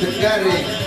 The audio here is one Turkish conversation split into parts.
تكاري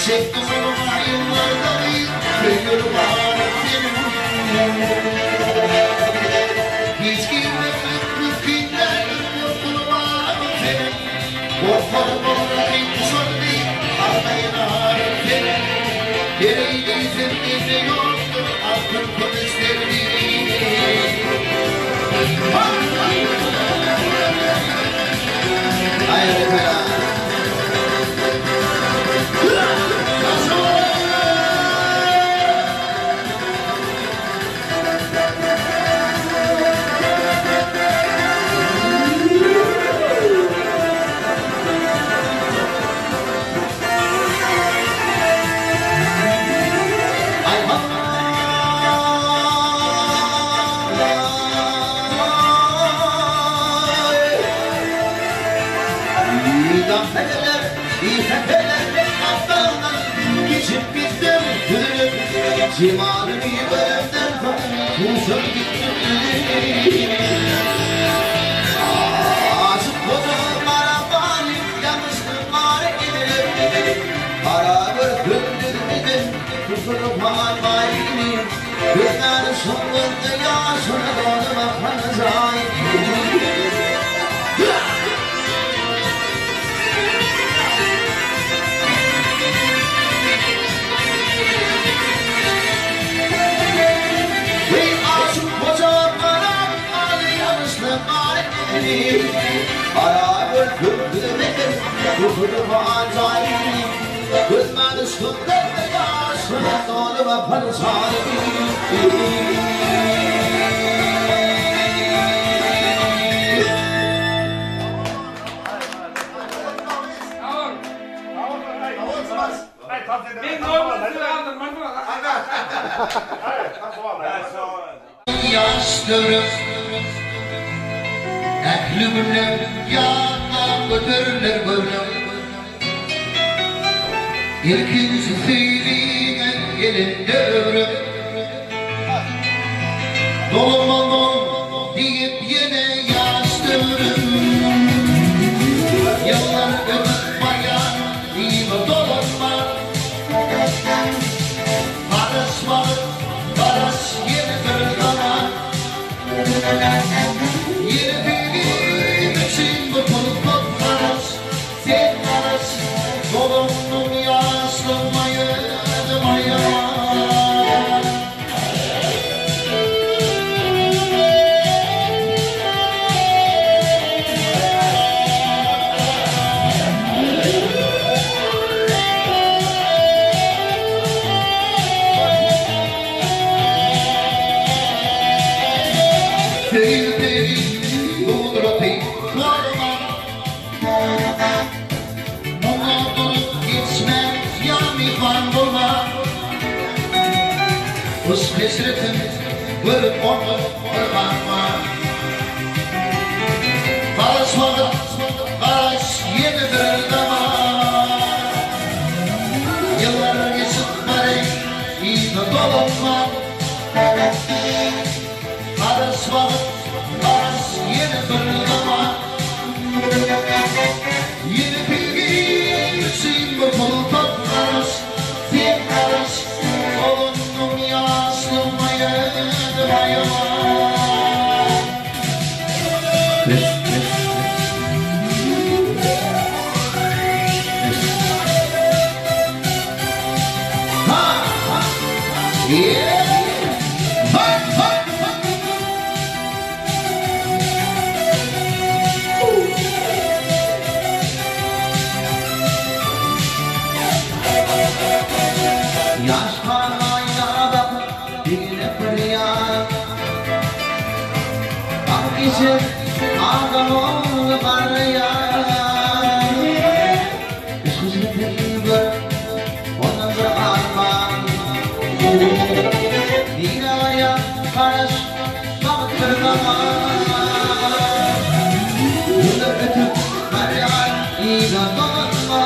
Çektim ama yıllardan iyi, bir yolu var benim. Gereğinizin izi yoktur altın kılıçlarını. Hayır efendim. Cimarını bölümden kusur gittim. Aşık kozum arabani yanlışlık var gidelim. Arabır gündürdüm kusurup almayını. Günler sonunda yaşına doğru bakanız aynı. Arabır gündürdüm kusurup almayını. Günler sonunda yaşına doğru bakanız aynı. Yaşlarım ehlümle yandan götürürler gönlüm. İlkinci fiiliyle gelin ömrüm. Dolmalı deyip yine yaşlarım. Yıllar unutmayan iyi dolma. Barış yeni bir zaman. Yeni bir için bu kulüp barış. Sen barış dolumdum yaşlanmayı dımayı. Uz kesretim görüp onu bakma. Barışmadık, barış yeni bir zaman. Yıllar geçip bari iyi dolma. Barışmadık, barış yeni bir zaman. Yeni bilgi için bu kulüp barış. Sen barış olundum yaşlanmaya dımayama. Ağamın karaya Sözlerim var ona da armağan. Dinaya karış baktırmama. Yıllar ötüp karyan iyi dolma.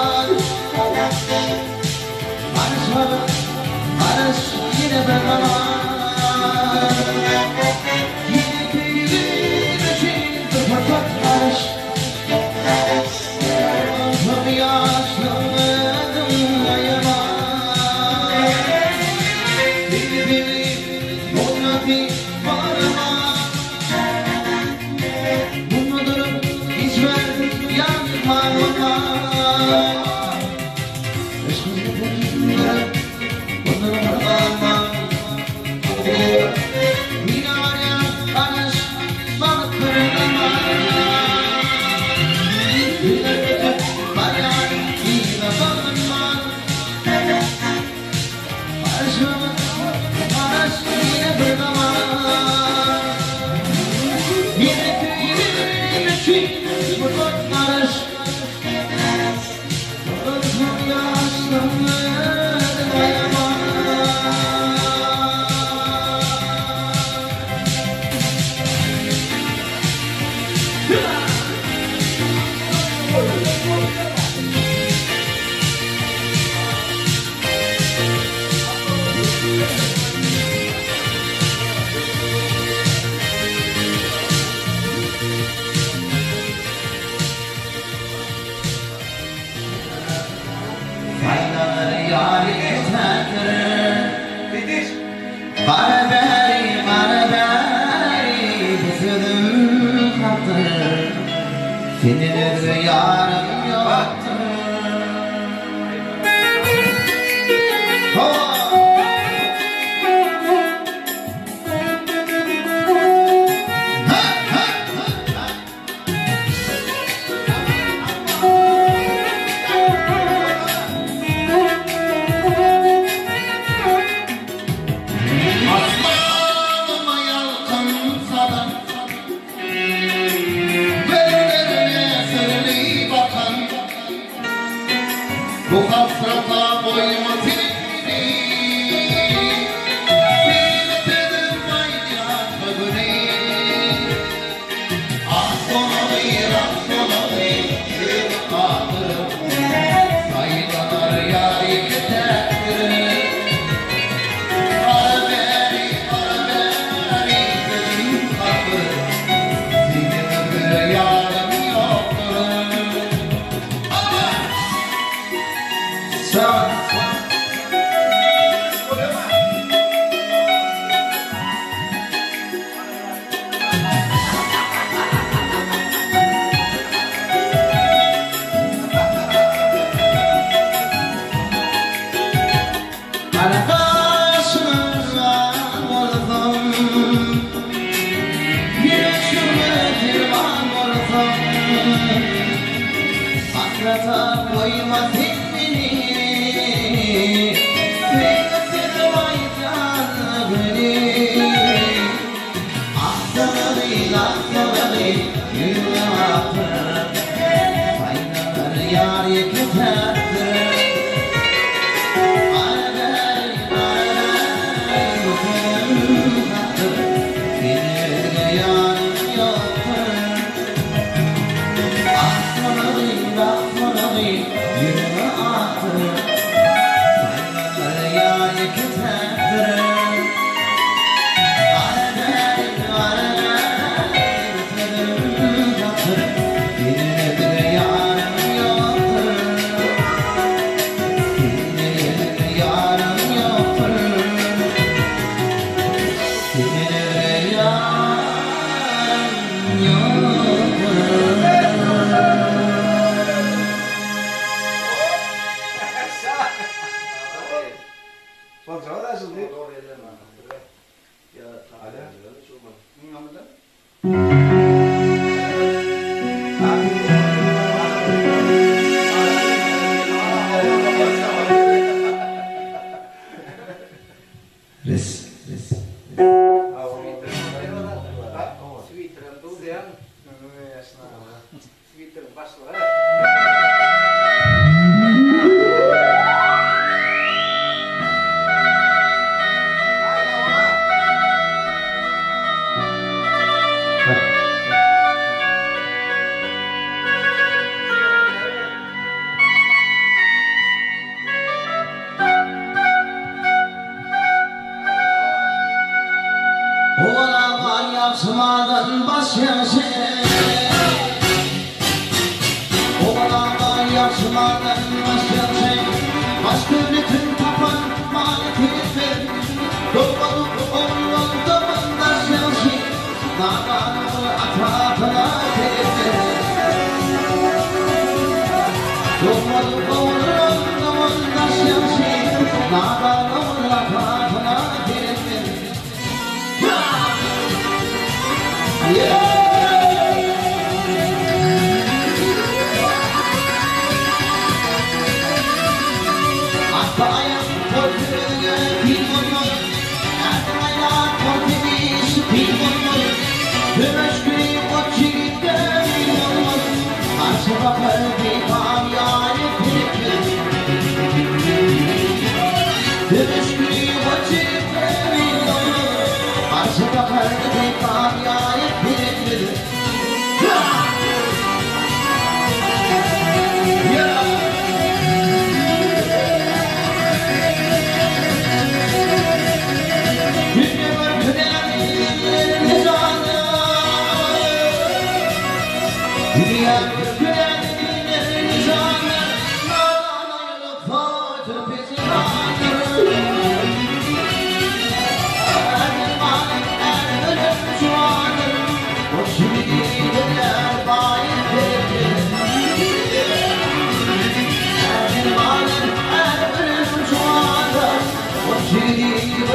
Barışmadık, barış yine bir zaman. Senin yarım yoktur. Bu hasrata boyuma seni Seyretedim maydiyatla güne Aslanayır yürü kaldırıp Sayılanır yâri keterdir Araberi dedim kaldırıp Senin bir yarım yoktur Hasrata koyma seni Seyretin vaycanlı beni Aslanı yürü atır Saylanır yâr yeketerdir Senin yarım yoktur Yürü atır Saylanır yâr yeketerdir Yaksımadan baş yaşa Oğlama yaksımadan baş yaşa Aşkı bütün tapan manetini Doğmalık oğlan damandaş yaşa Naganı atatına teyze Doğmalık oğlan damandaş yaşa Naganı atatına teyze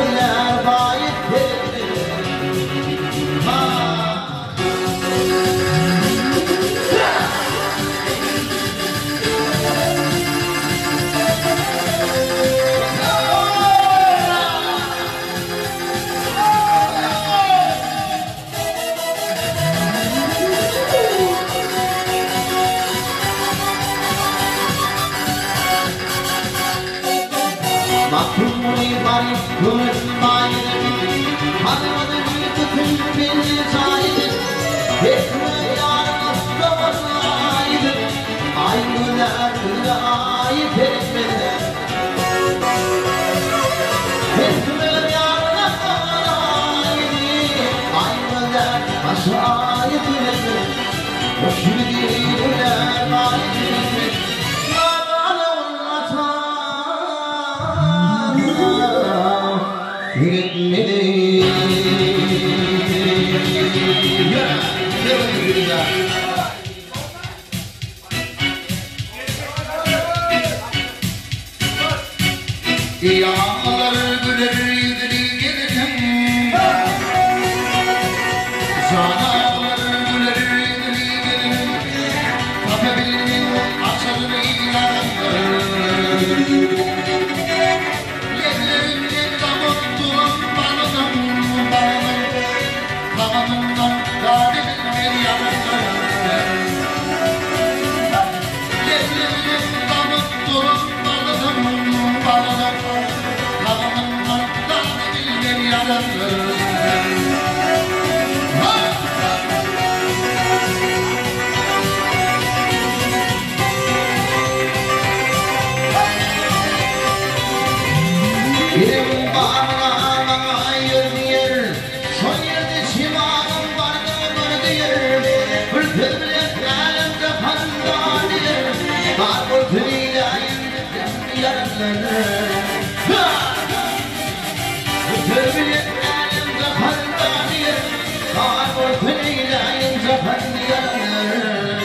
günler bayit Mahkumuni bari kurmayın, hanımını bir bütün beni sayın, etme yarın aslanaydı, aynılar layık etmeden. Etme yarın aslanaydı, aynılar aşağıyı etmeden. Hoşgörüler layık etmeden. Yağlar güler yüzünü gelirim, zanalar güler yüzünü gelirim, kapabildim açılır ilanlar. Yerlerimden damık duran balınım, kamanından garibil bir yanımdır. Yerlerimden damık duran balınım, kamanından garibil bir yanımdır. Benim bağına yürüyer, son yerde çimanım vardı diyor. Bir türlü elimde pandanıyor, var bu türlü yarınları. Bir türlü elimde pandanıyor, var bu türlü yarınları.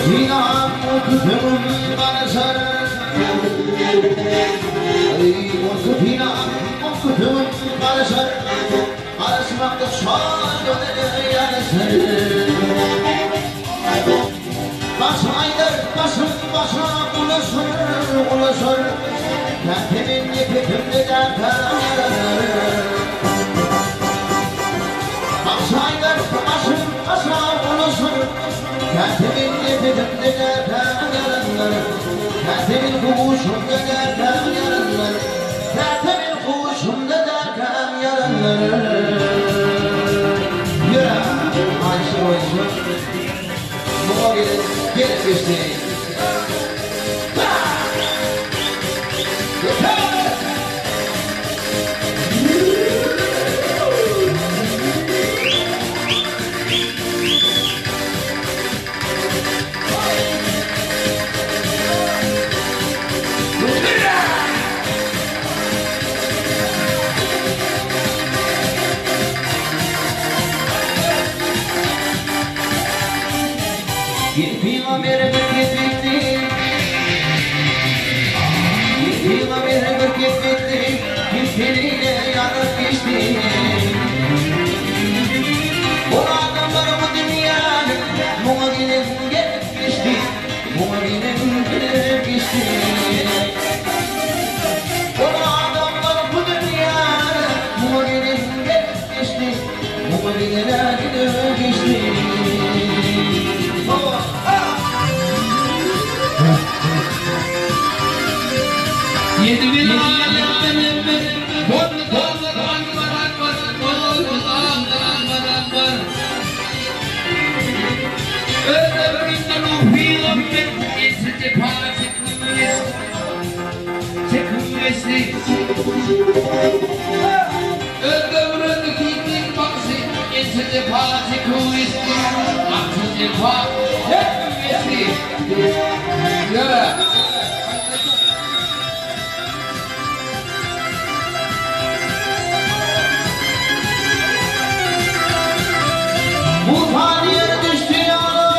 Dinam okudum bana sarı, dinam okudum bana sarı, arasmakta şahane yanı sarı. Başaydır başım başa ulaşır, kendimin yepetimde dertler. Başaydır başım başa ulaşır, kendimin yepetimde dertler. Kendimin kuşumda dertler yarınlar, kendimin kuşumda dertler yarınlar. Ya, Ayşe oysun. Buna gelin göstereyim. Gittiğime bir gitti, gittiğime bir gitti, gittiğine yanıp geçti. Bu adamlar bu dünyanın, buna gidip geçti, buna gidip geçti. Bu adamlar bu dünyanın, buna gidip birisi öldürüldü kimin baksi içinde parti kuvveti aksine hep kuvveti yara Mutaniyet düştü yana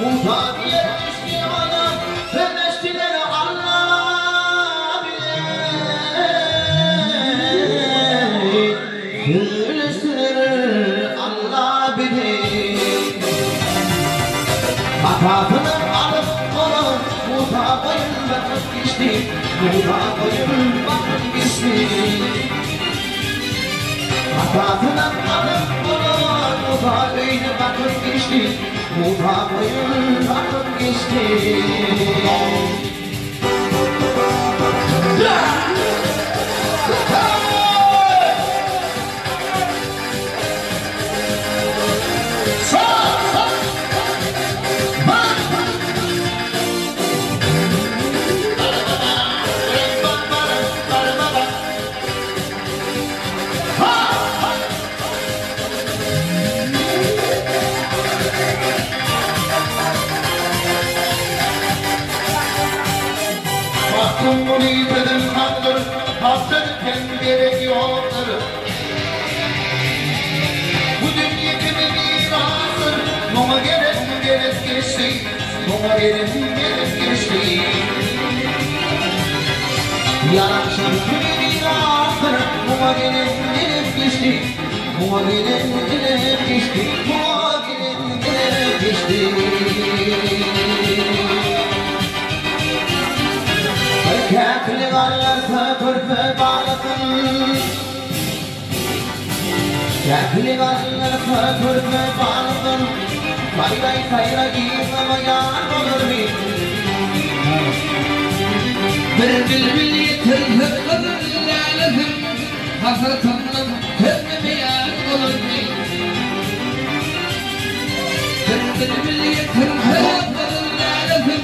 Mutaniyet düştü yana Öleştiler Allah bilir Öleştiler Allah bilir Hatatını alıp olan Mutabayın bakıp geçti Mutabayın bakıp geçti Hatatına alıp olan Mutabayın bakıp geçti Mutabayın bakıp geçti Baktım bunu izledim sandır Haftanken gerek yoktur Bu dünya gibi bir asır Noma gerek geçti Noma gerek geçti Yarakşan gibi bir asır Noma gerek geçti Noma gerek geçti Noma gerek geçti Kâkli gallarsa körpe bağlasın Kâkli gallarsa körpe bağlasın Kayray kayra giyinamayan olur mi? Bir bülbül yeter hırlalım Hasretimden hırlayan olur mu? Bir bülbül yeter hırlalım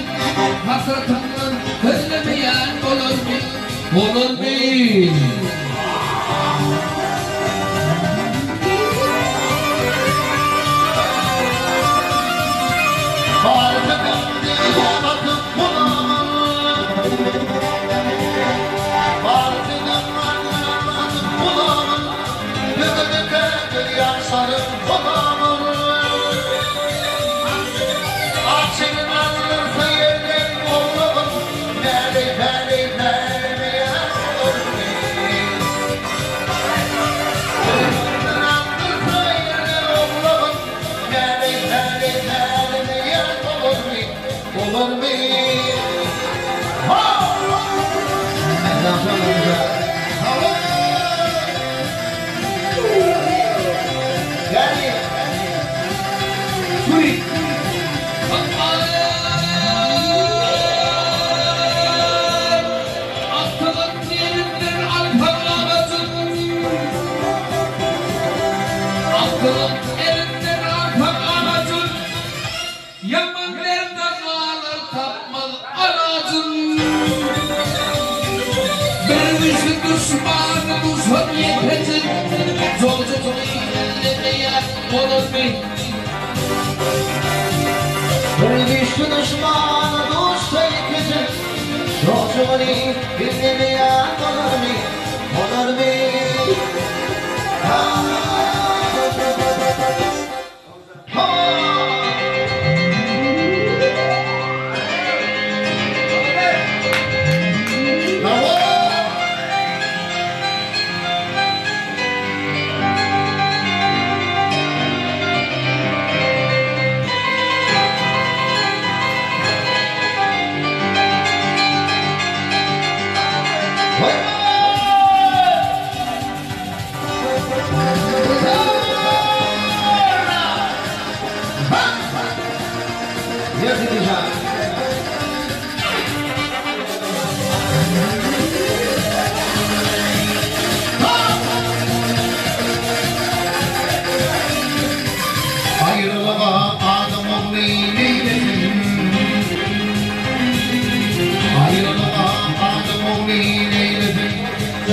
Hasretimden hırlayan olur mu? Olur mu? Düştü düşmanı düştü ikisi Yolculuğunu dinlemeyen olur mu? Olur mu?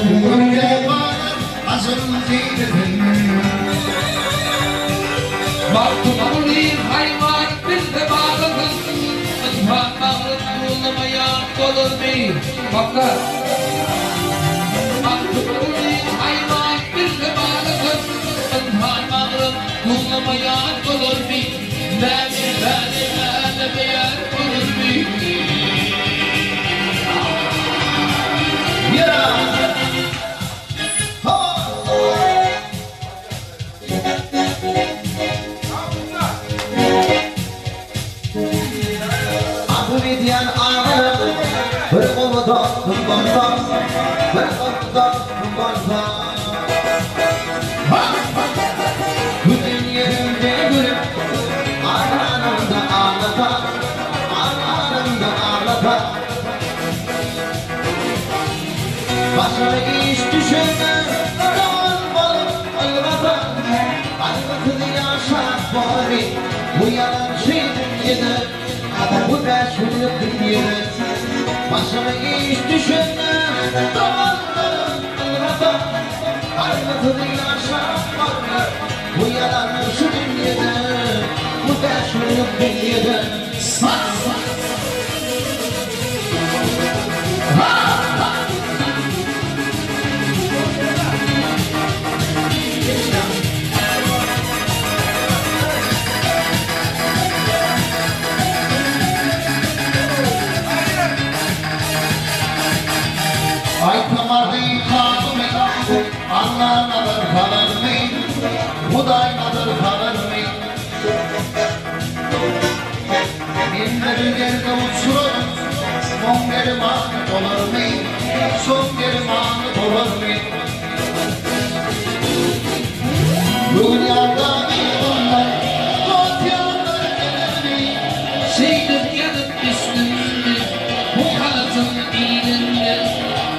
Gönlüme bağlar hazır değilim. Baktım olayım hayvan bizde bağladın. Ispan bağlık bulunamayan olur mu? Bakar. Baktım olayım hayvan bizde bağladın. Ispan bağlık bulunamayan olur mu? Lemeyen olur mu? Diyen ağlarım, bir komuda kumbarda, bir komuda kumbarda. Bütün yerimde gülüp, ağlarımda ağlata, ağlarımda ağlata. Başına iş düşünme, dağın balık algata, algatını yaşar bari, bu yalan şey dünyada. Bu da şunu dinleyelim. Başıma iş düşünme, dağlarım anlata. Anlatını yaşamak, bu yalan şu dünyada. Bu da şunu dinleyelim. Aytamadı kalımı, anlamadır kalır mı? Budaymadır kalır mı? Binleri yerde uçurur, son gerimanı olur mu? Son gerimanı olur mu? Dünyada bir bunlar, dosyalar gelir mi? Şeydir yanıp üstünde, bu hayatın iyiliğinde,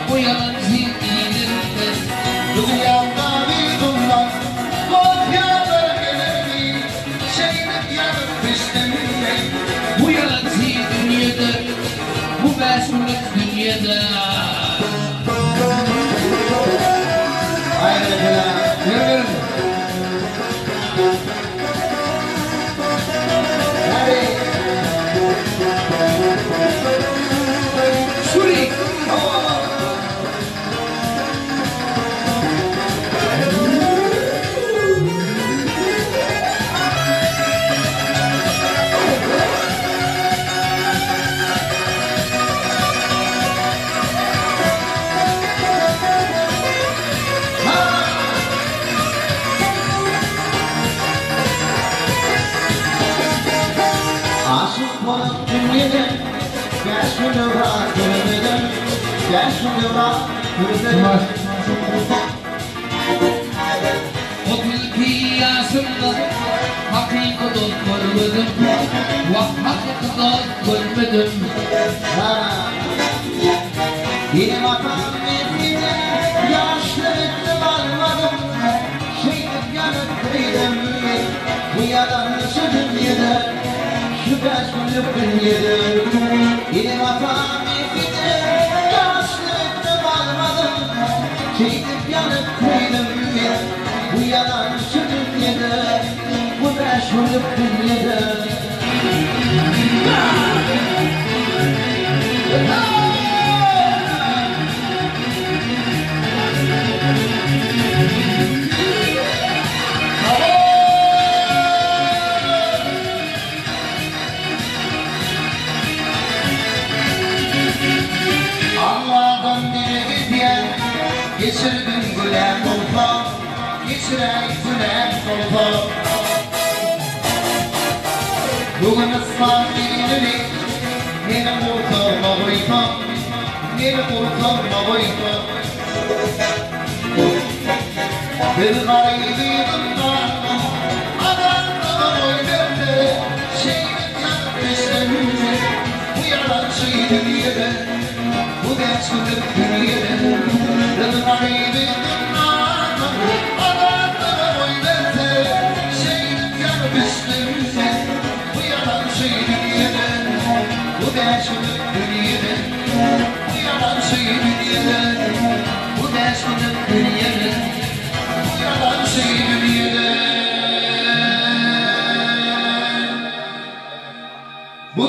bu yalan zihninde. Dünyada bir bunlar, dosyalar gelir mi? Şeydir yanıp üstünde. Bu yalan dünyada, bu meşhurluk dünyada. Haydi Yürü. Şuri. Aşık olan dünyada, gel şunu bırak gönlümden, gel şunu bırak gönlümden. O tilki yaşımda hakikat ol görmedim. Hakikat görmedim. Benim hatam nefsine, yaşlılıklı almadım. Şeylik yanıp kıydım, bu yalan şu dünyada. Şu kaçmışlık dünyada. Benim hatam nefsine, yaşlılıklı almadım. Şeylik yanıp kıydım, bu yalan şu dünyada. Bu kaçmışlık dünyada. Allah'tan dile diyen geçirdim gülen kolpa, geçiren gülen kolpa. Bugün ıslah birini, beni kurtarma boyuta, beni kurtarma boyuta. Bir garibim var, adamla boy verdi, şeyin yanmışlarını, bu yalan şeyin yere. Bu gençlik dünyada, bir garibim var, adamla boy verdi, şeyin yanmışlarını, bu yalan şeyin yere. Bu gençlik dünyada, bu yalan şeyin yere. Bu gençlik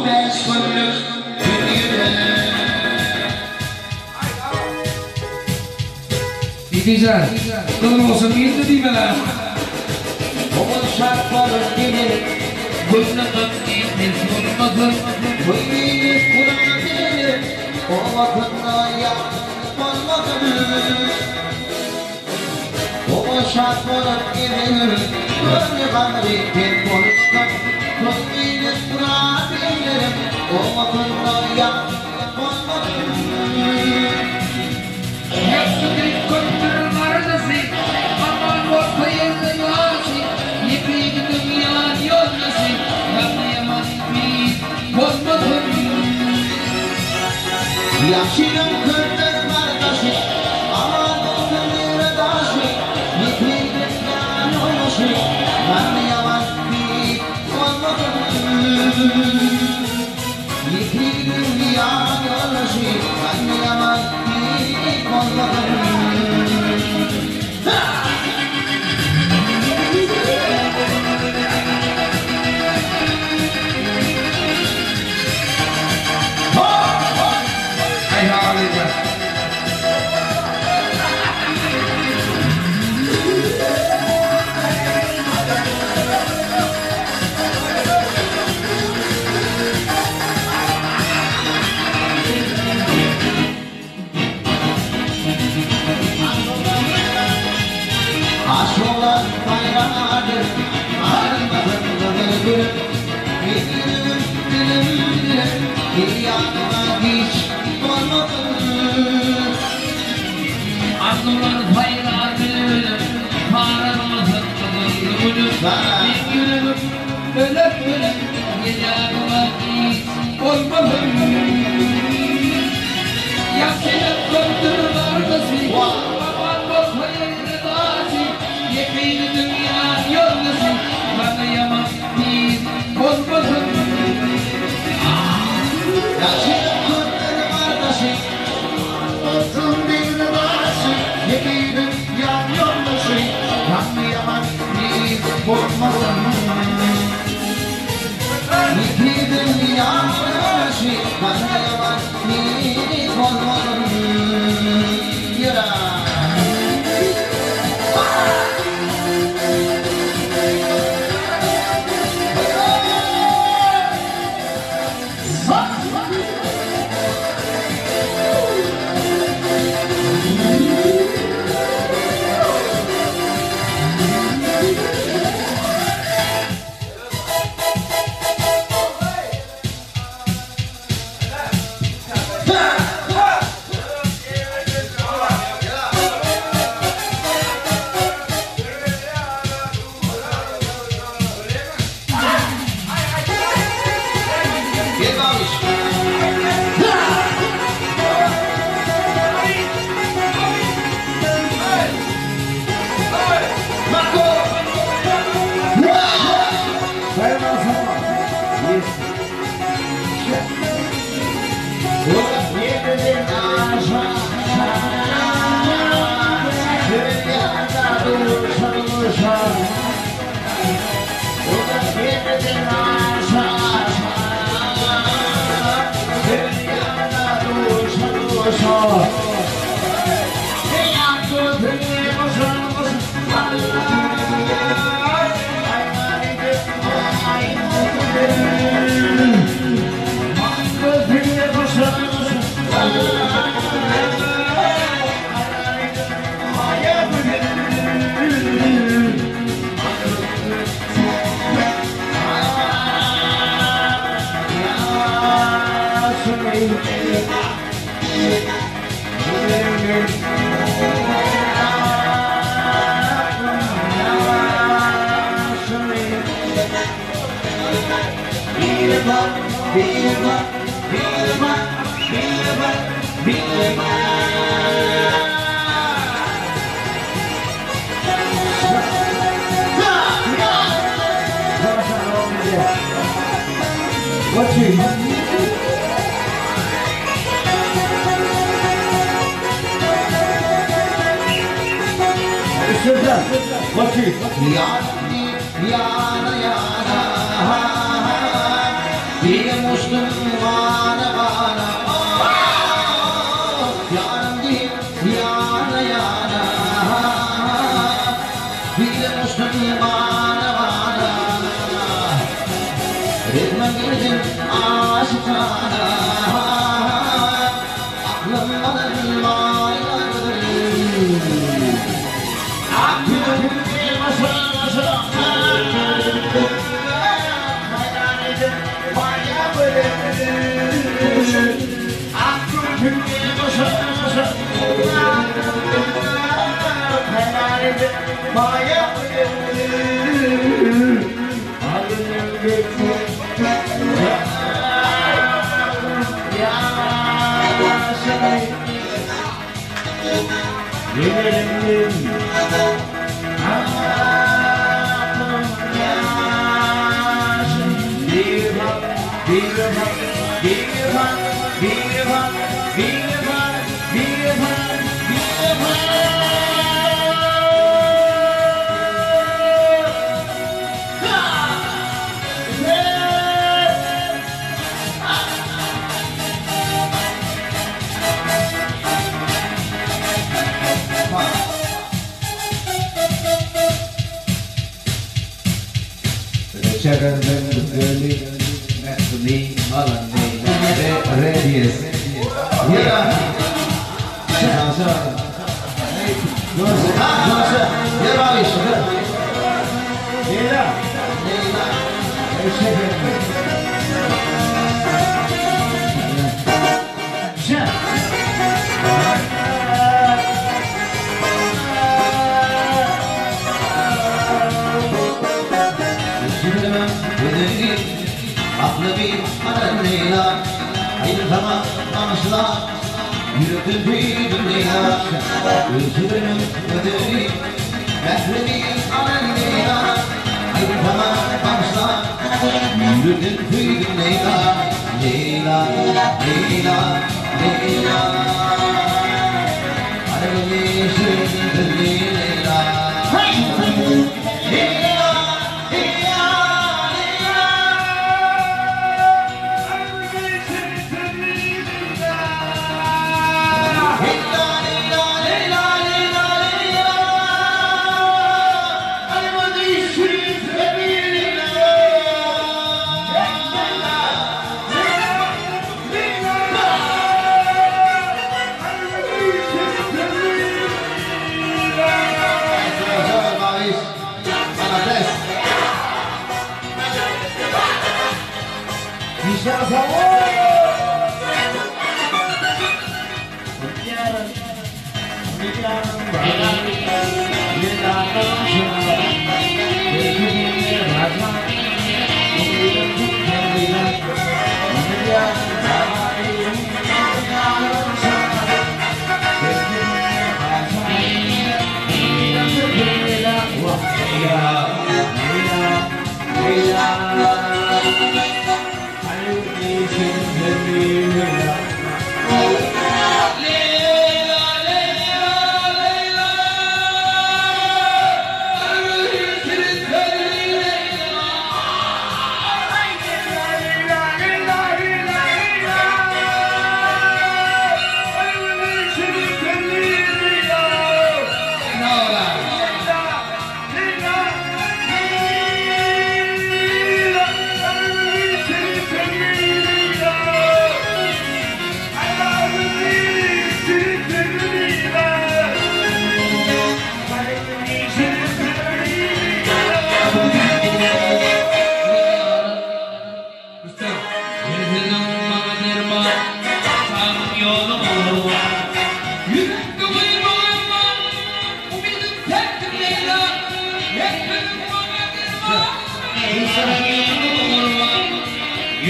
beş günlük dünyada. Güzel. Kılın olsun bir de değil mi lan? O şartların gelir, Gönlü kalbini sormasın. böyle Kur'an gelir, o vakıfta yapmamadın. O şartların gelir, gönlü kalbini sormasın. Böyle Kur'an gelir, o vakıfta yapmamadın. Hepsi bir kötünün aradası. Aman ortaya zıvası. Yıkıydı dünyanın yolması. Anlayamaz bir bozmasın. Yaşıyorum kırdık kardeşi, aman kırdık daşı. Yıkıydı dünyanın yolması. Anlayamaz bir bozmasın. Yıkıydı dünyanın yolması. Anlayamaz bir bozmasın. Ay harika. Aşk olan bayrağıdır, ayrılmadın ömür gülüm. Gülüm, bir yanıma hiç olmadın. Arzular paylar gülüm. Paramazın gülüm. Bir gülüm. Ölüm ölüm. Gecağıma hiç olmadım. Yaşayıp kötünün aradası. Aman ortaya zıvası. Yıkıydı dünyanın yolması. Anlayamaz bir bozmasın. Yaşayıp kırdık kardeşi, olsun bir başı. Yediğin yan yoldaşı, anlayamaz bir bozmasın. Yediğin yan yoldaşı, anlayamaz bir bozmasın. Yürü. Gel babiş. Marco. Yana yana Bir Müslüman bana yanım değil yana yana. Bir Müslüman bana ritme girdim aşkana. Aklım alınmayadır. Aklım Children early next to me, Malani, radius. Yeah. Aklı bir anneyle ayrılama anışla yürüdüm bir dünya. Üzülürüm ödülü Aklı bir anneyle ayrılama anışla yürüdüm bir dünya. Leyla, Leyla, Leyla ayrılmışım Leyla.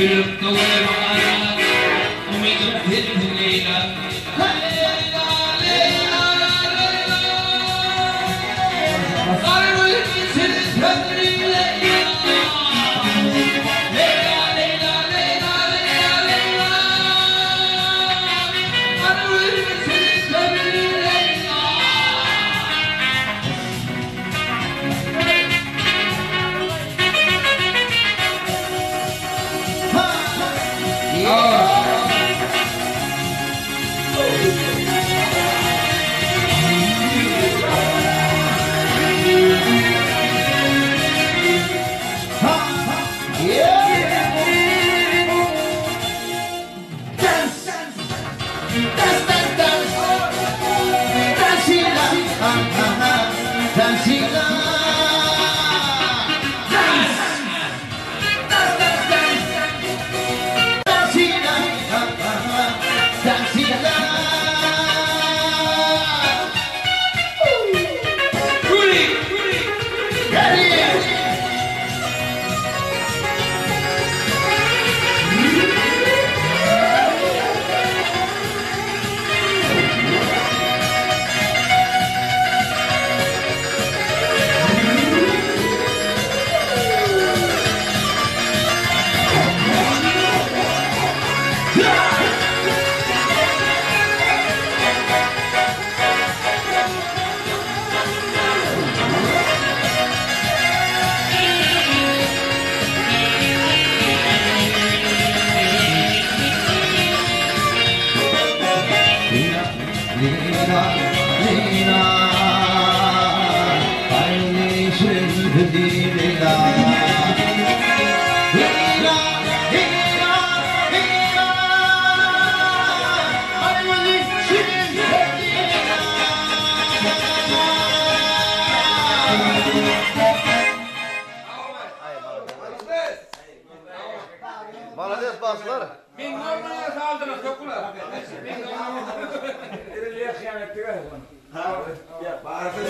Yürüp dolayı bana umudum bir Leyla. Leyla, Leyla, Leyla. Sarılır mısın ömrüm Leyla? Leyla, Leyla, Leyla, Leyla, Leyla. Sarılır mısın ömrüm Leyla? Malades baslar. Ben normaya saldınız dokular. Ben normaya. Nereye kıyamet diyor bunu? Ha, ya bazı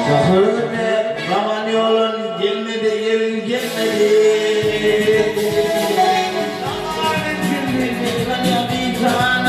Kahırne aman yolun gelmedi gelin gelmedi. Aman cümleni bana bir tanem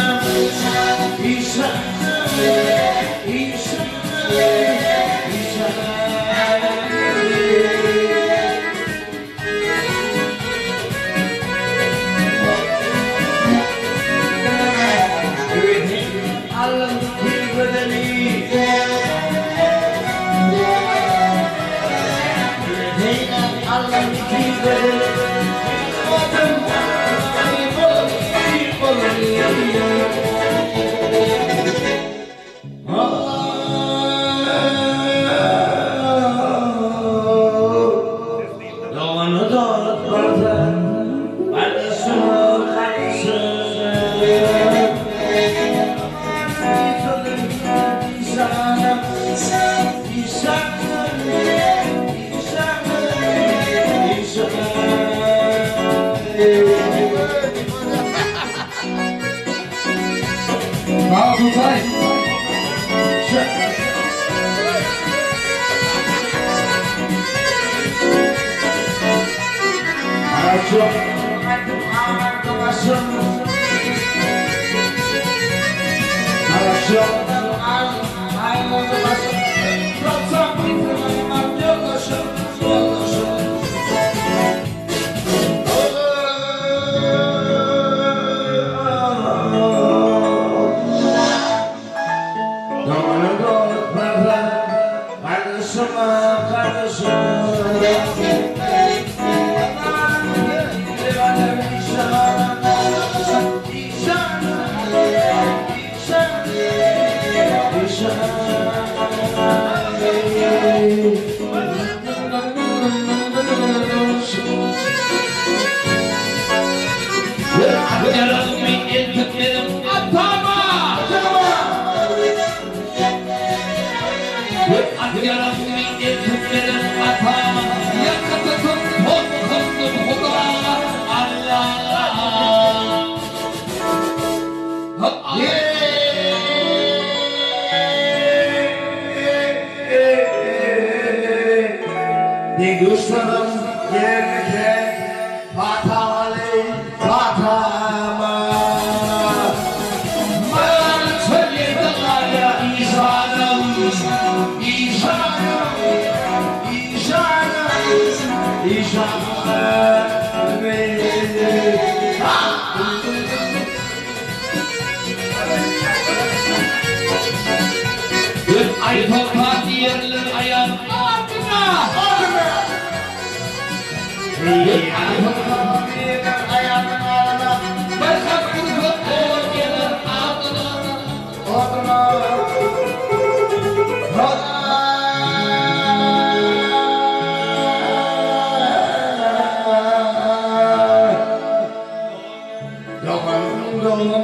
Yokanın doluna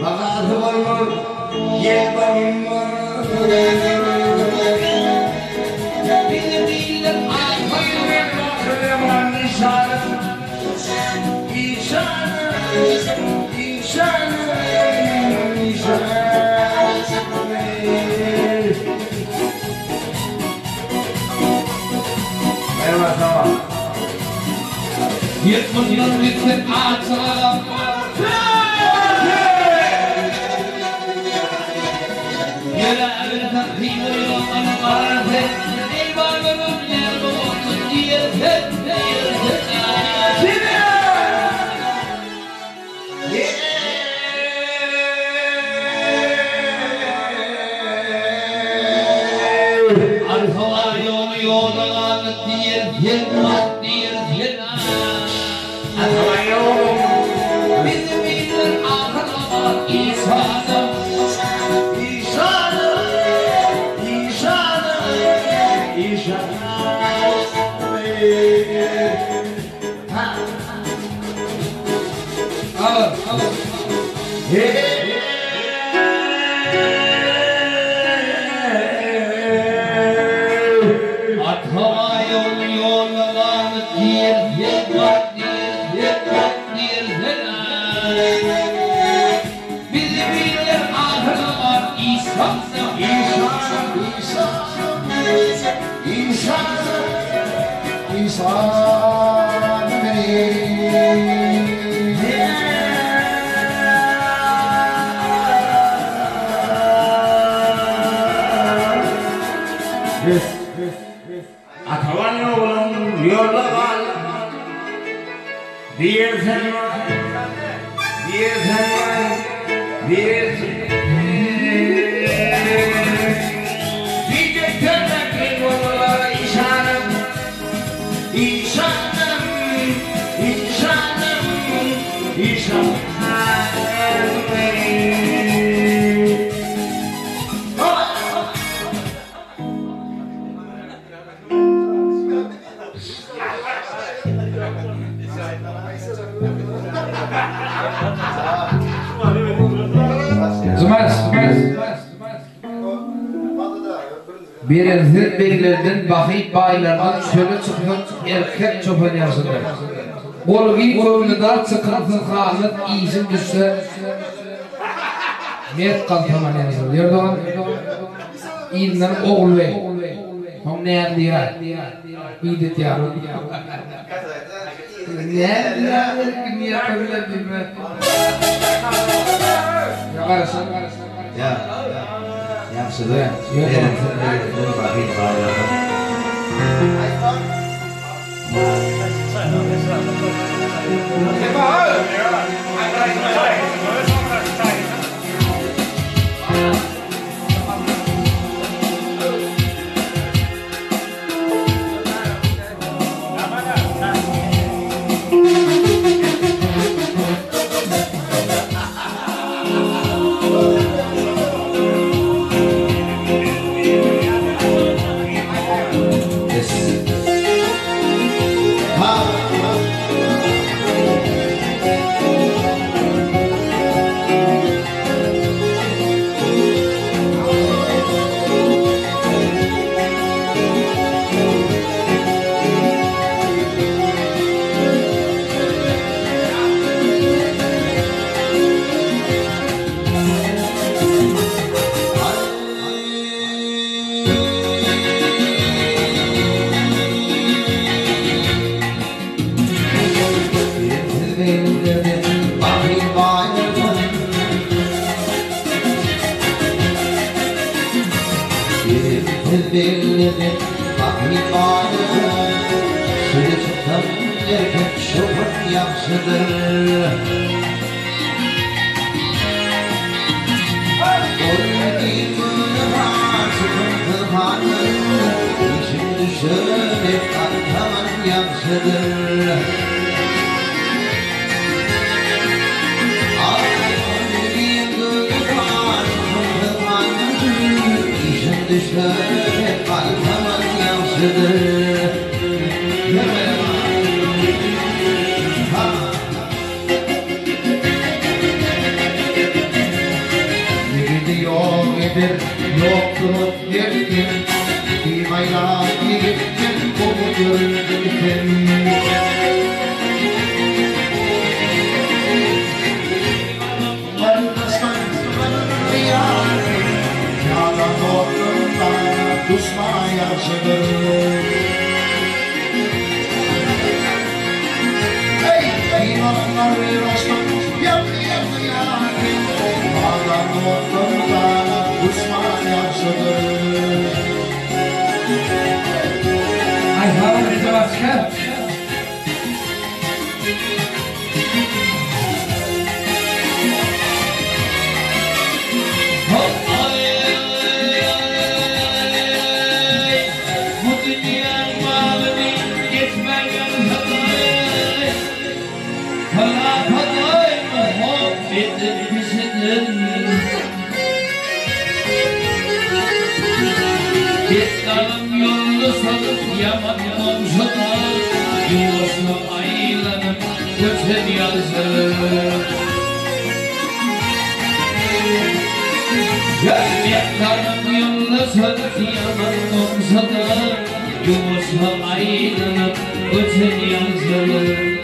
vakatı var mı? Gel bakayım bana. Bilir bilir Hayır ben bakıyorum nişanım. İnşanım, inşanım, inşanım. Eyvah tamam. yırtmın bitsin ağaçlara. Yüreğimden kıyılıyor anılardı. Ey varlığım yer olsun diyerek. Arkalar yolu yoldan diyer yılmaz diyer yılmaz. Arkalar yolu. Bizi bilir arkalar İsa'nın. İnşanım, inşanım, inşanım. Alın. Arkalar yolu yoldan diyer yılmaz diyer yılmaz. Bizi bilir arkalar İsa'nın. Atavan yolun yolla var. Diyersen var, diyersen var, diyersen. Diyecekler ki yollara işanım, işanım, işanım, işanım. Birinizin beylerden bakıyıp baylardan şöyle çıkıyor erkek çoban yazıdır. Golgi golunda çıkıntı kalıp izin düşse met kaltaman yazıdır. Yerdoğan İğinden oğul bey. Tam ne yerdi ya? İyidet ya. Ne yerdi? Niye yapabilir bilmem. Ya karışan. Ya. Yaxşıdır. Benim bakayım bayrağı. Belledim bakayım ağrım Sürü tutam erkek şofun yaxşıdır Doyduğum var sıkıntı hanım İçim düşer hep arkamın yaxşıdır Düşler kalkaman yansıdır bir yokluk girdim Bir bayrağı gittim umudur gittim Varmıştan yarim Yalan ortamda düşman yaşadım Hey imanlar rastım yarim Yalan ortamda düşman yaşadım Ay hava bize başka. Bu dünya malını geçmeyen kadar Hala kadar muhabbetin peşinden Bir dalım yolunu salıp yaman komşular Yuvasına aylanıp göçen yazır Bir dalım yolunu salıp yaman komşular Yuvasına aylanıp göçen yazır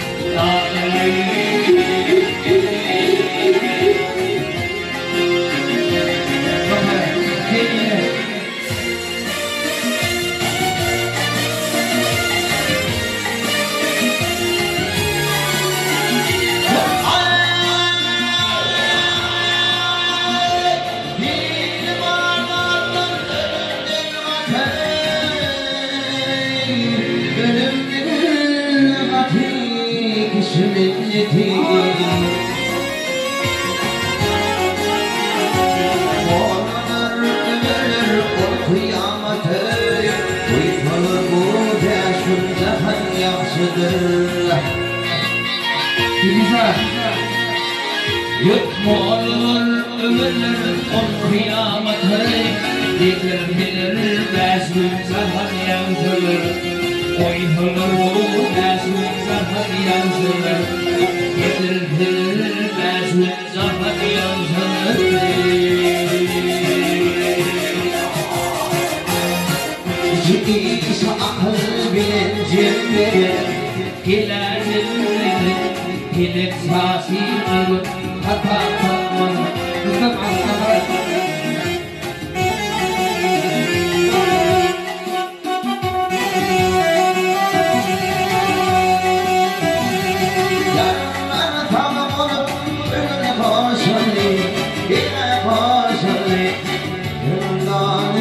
Yutma olur ömürler on kıyametı Bilir bezmin zahar yansılır Oyhulur bu bezmin zahar yansılır Bilir bezmin zahar yansılır Ciddi akıl bilincimde Gelip sasir hata kalmanı Kızım aslanlar. Yarınlar tamam olup önüne koşuldu Yine koşuldu Yolundan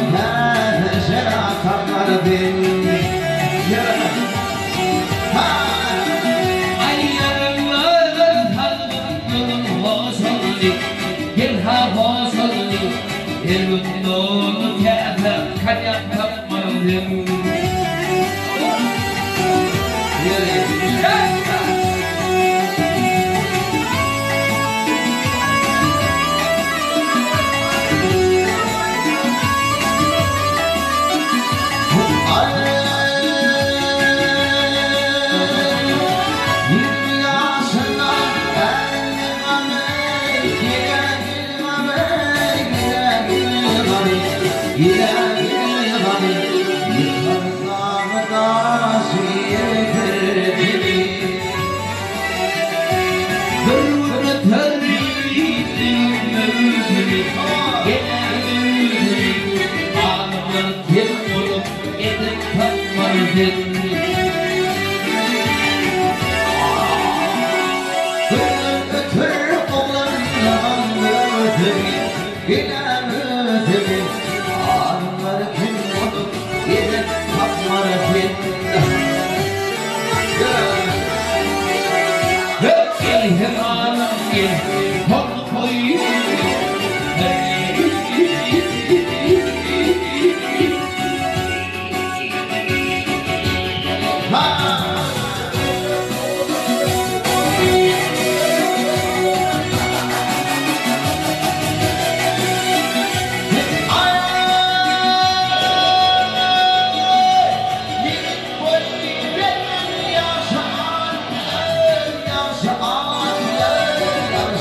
teşere atarlardı Elbundonu kâfe kayak kapmadım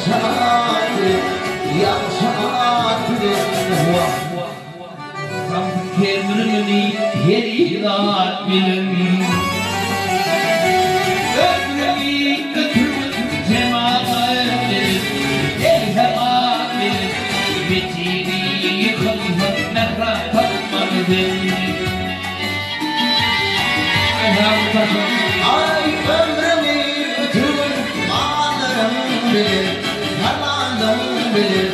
Yaşa bilen ömrümü götürün cemaat bilen elhema bilen bitini yıkılmak mehra takmadım Ay ömrümü götürün ağlarım bilir yalanım bilir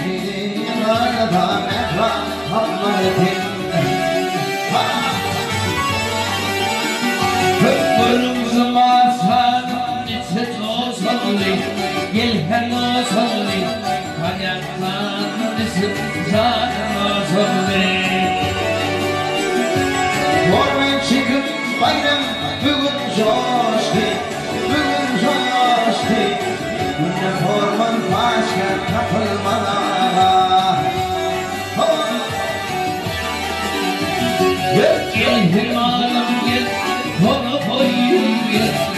senin arada mehra takmadım Köpürüm zamansan içe olsalı Gelhen olsalı Kanyaktan içe zaten olsalı Orman çıkıp bayram bugün coştu bugün coştu Günde forman başka takılmalar Gel himalım gel Konu koyun gel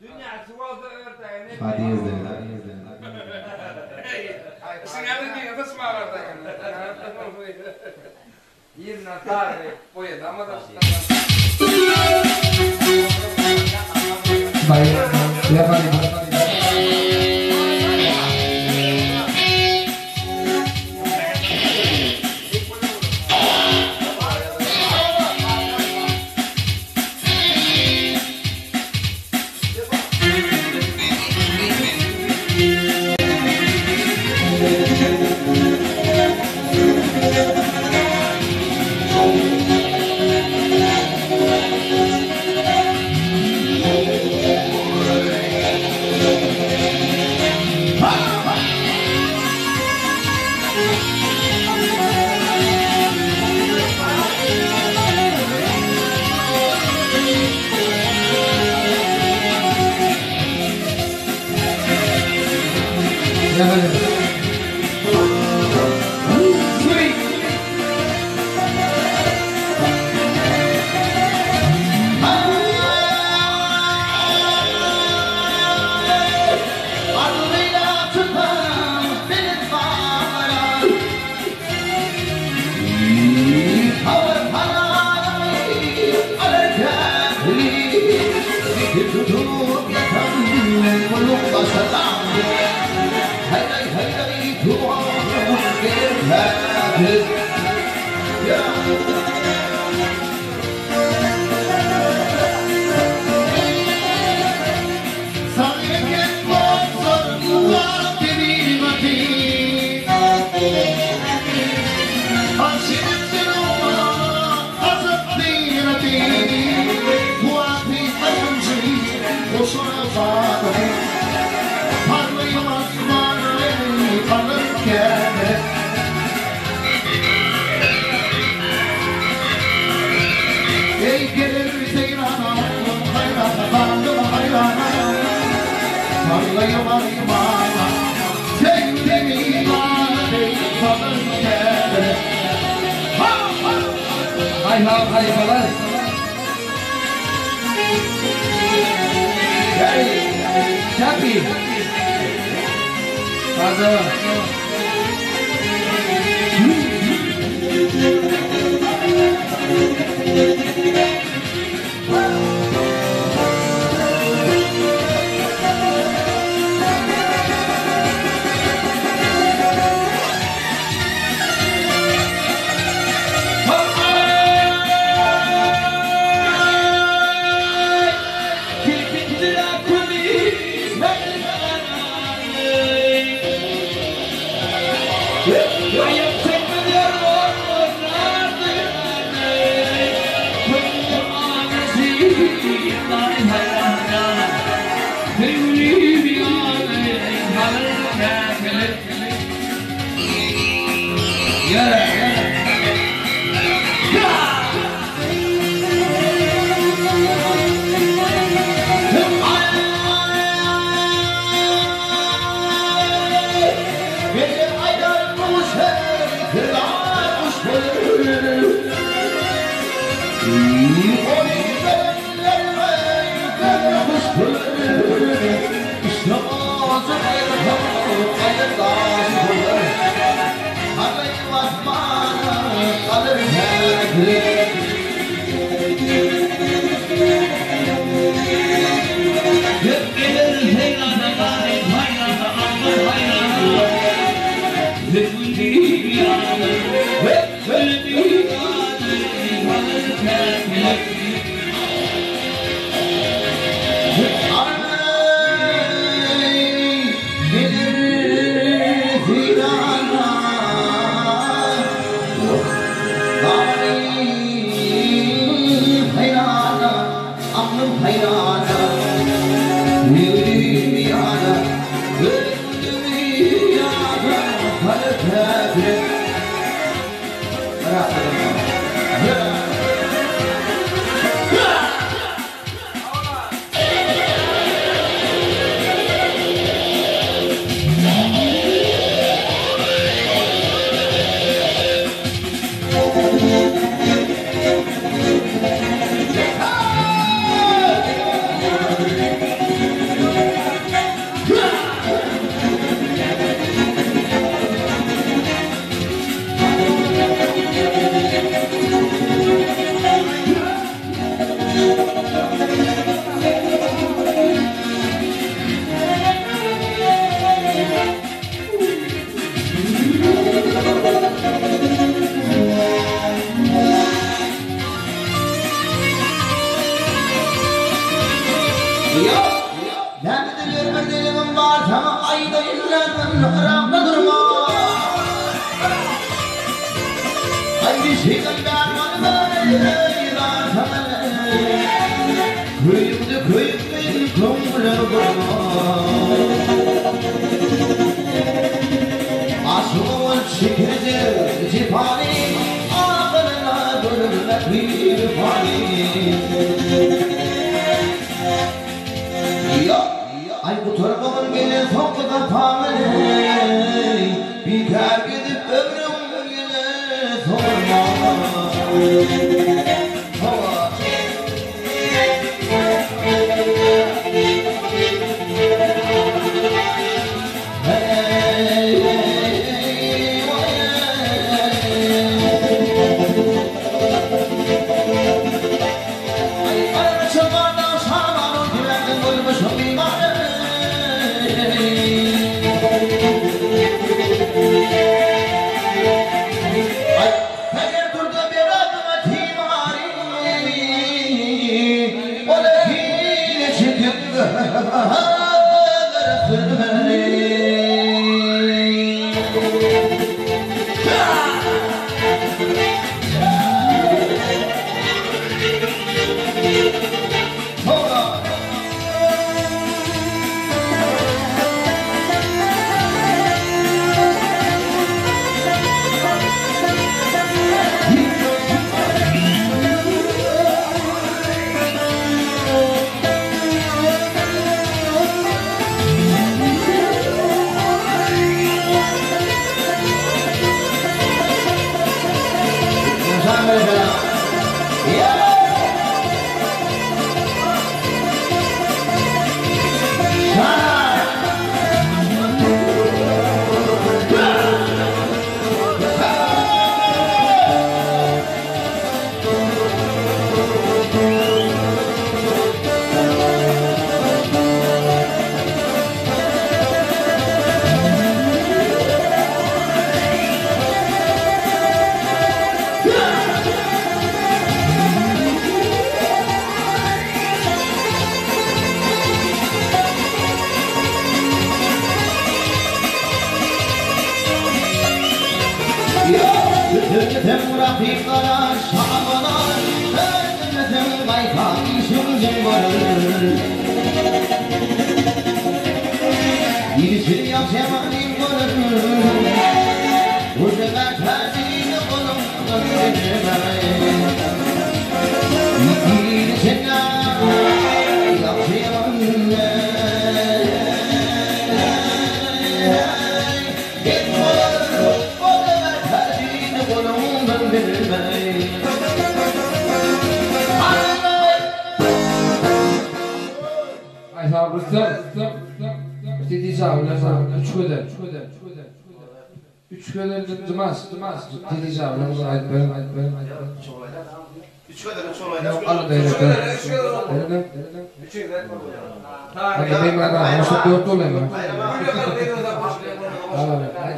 Dünya çuvalda örteğini. Hadi izleyin. Singapur diye nasıl mağarada yani? Yerine tarihi boyadı ama da Baik, ya Pak. Ya Pak. Hai balas. Syakir. Ada. I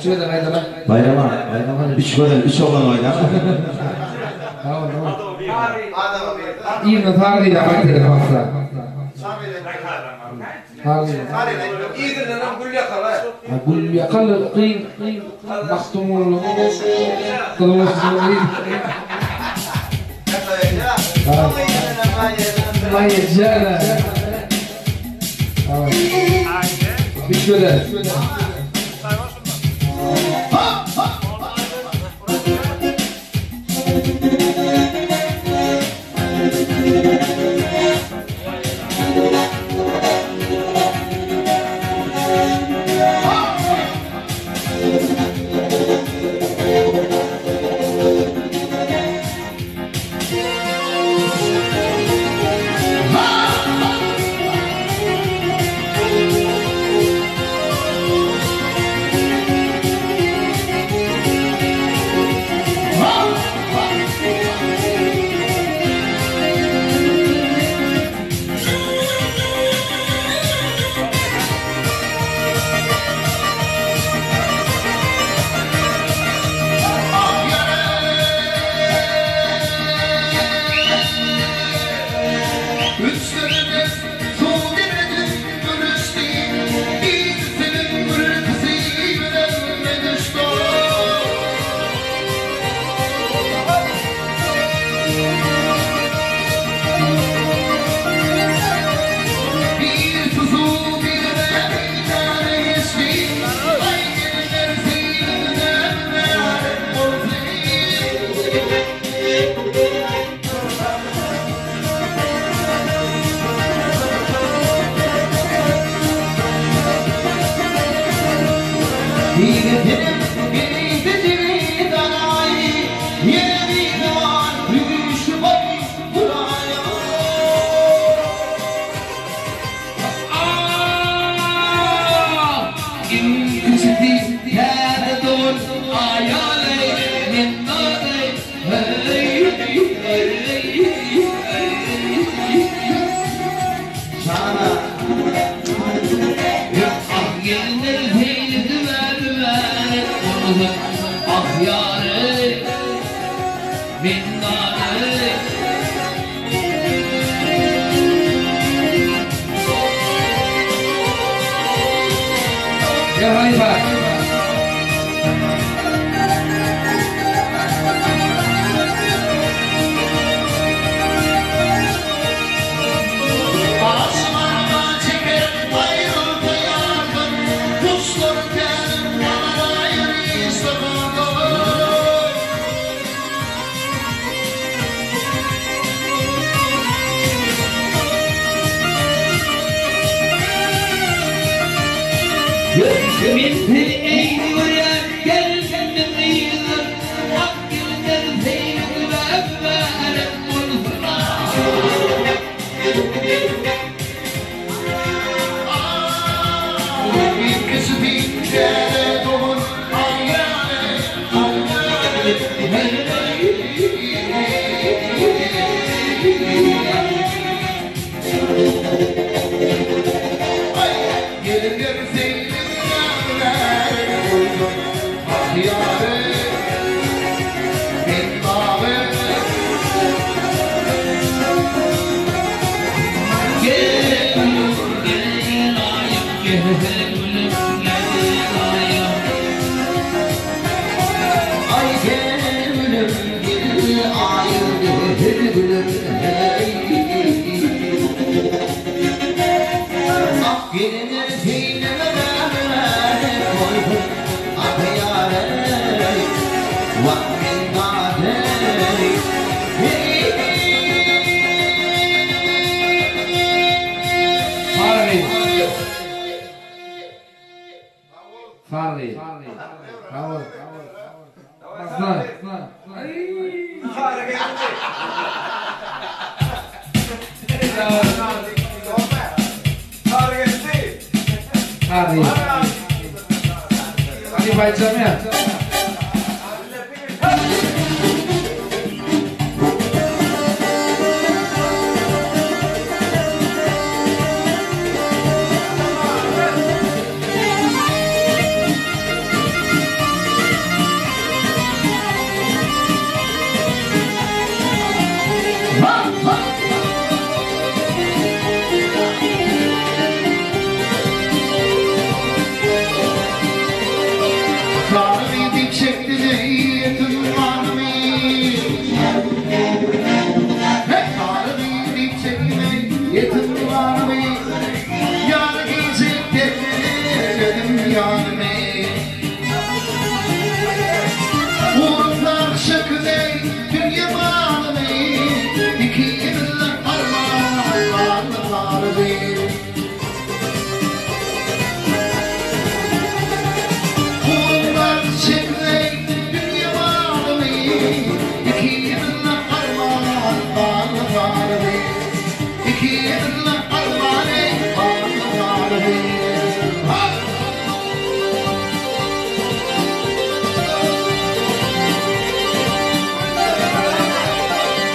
Şöyle kaydalar. Bayrama üç gören üç oğlan oynar. Tamam. İyi mi tarihi de kaydedelim hafta. İyi günlerden gül yakala. Gül yakalı kıyın maktumulu kılmışsın. Mayırcana. Tamam. Bir şöyle.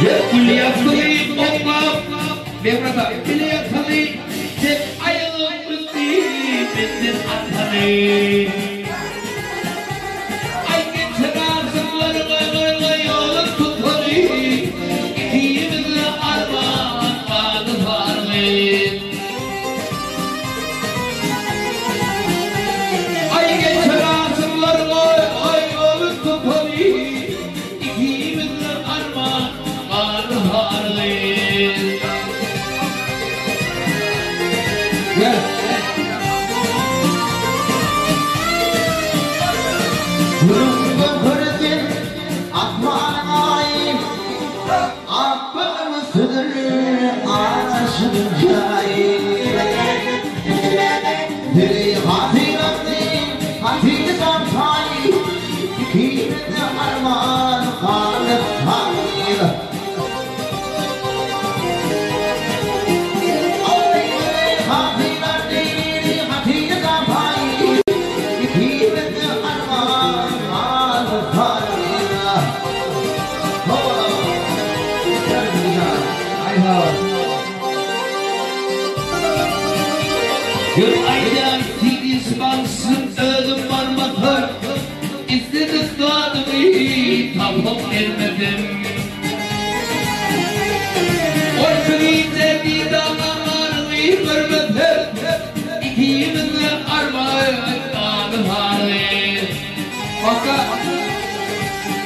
Kulyatlı olmam Bevrata Kulyatlı Tek ayağım üstü Benden atanı Ay geçen ağzımlar Yolun tutarı İkimizle armağan Bağlı varlı Ay geçen ağzımlar Yolun tutarı İkimizle armağan Bağlı varlı Gel Kurumda kurdin akmanayım Aklımızdır aşığın cahil Dili hatini zamtayım İkimizde armağan kalıp tanıyla Gör ayda tiniz bansın ölüm varmadır İstedim dadımı tapıp vermedim Orkuyda bir dağlarımı görmedim İkimizle armağan harlı Fakat